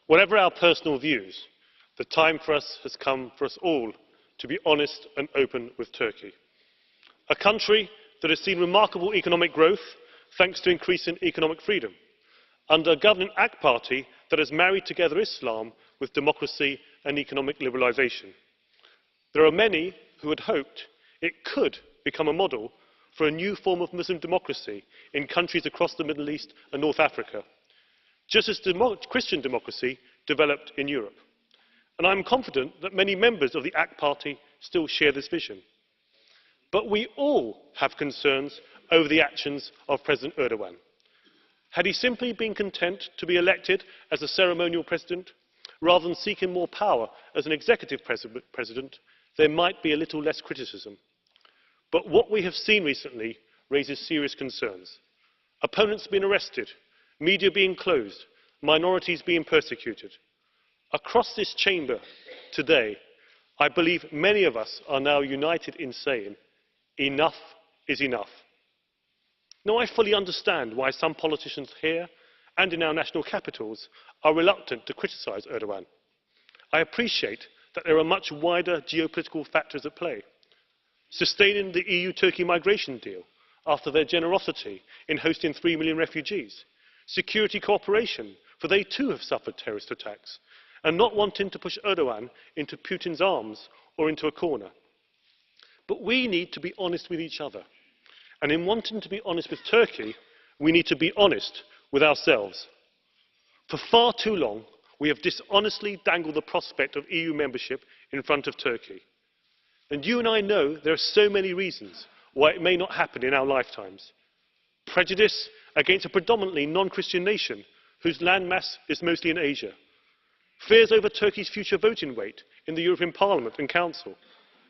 Whatever our personal views, the time has come for us all to be honest and open with Turkey, a country that has seen remarkable economic growth thanks to increasing economic freedom, under a governing AK party that has married together Islam with democracy and economic liberalisation. There are many who had hoped it could become a model for a new form of Muslim democracy in countries across the Middle East and North Africa, just as Christian democracy developed in Europe. And I am confident that many members of the AK party still share this vision. But we all have concerns over the actions of President Erdogan. Had he simply been content to be elected as a ceremonial president, rather than seeking more power as an executive president, there might be a little less criticism. But what we have seen recently raises serious concerns. Opponents being arrested, media being closed, minorities being persecuted. Across this chamber today, I believe many of us are now united in saying, enough is enough. Now, I fully understand why some politicians here and in our national capitals are reluctant to criticise Erdogan. I appreciate that there are much wider geopolitical factors at play. Sustaining the EU-Turkey migration deal after their generosity in hosting 3 million refugees, security cooperation, for they too have suffered terrorist attacks, and not wanting to push Erdogan into Putin's arms or into a corner. But we need to be honest with each other. And in wanting to be honest with Turkey, we need to be honest with ourselves. For far too long, we have dishonestly dangled the prospect of EU membership in front of Turkey. And you and I know there are so many reasons why it may not happen in our lifetimes. Prejudice against a predominantly non-Christian nation whose landmass is mostly in Asia. Fears over Turkey's future voting weight in the European Parliament and Council.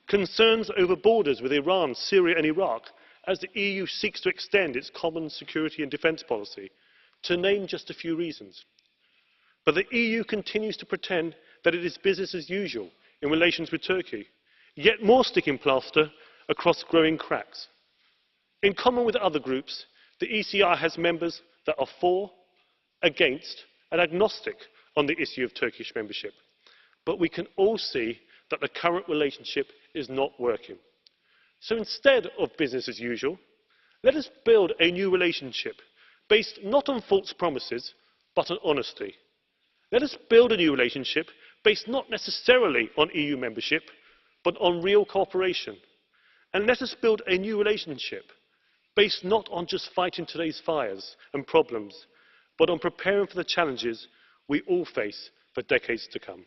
Concerns over borders with Iran, Syria and Iraq as the EU seeks to extend its common security and defence policy, to name just a few reasons. But the EU continues to pretend that it is business as usual in relations with Turkey, yet more sticking plaster across growing cracks. In common with other groups, the ECR has members that are for, against and agnostic on the issue of Turkish membership. But we can all see that the current relationship is not working. So instead of business as usual, let us build a new relationship based not on false promises, but on honesty. Let us build a new relationship based not necessarily on EU membership, but on real cooperation. And let us build a new relationship based not on just fighting today's fires and problems, but on preparing for the challenges we all face for decades to come.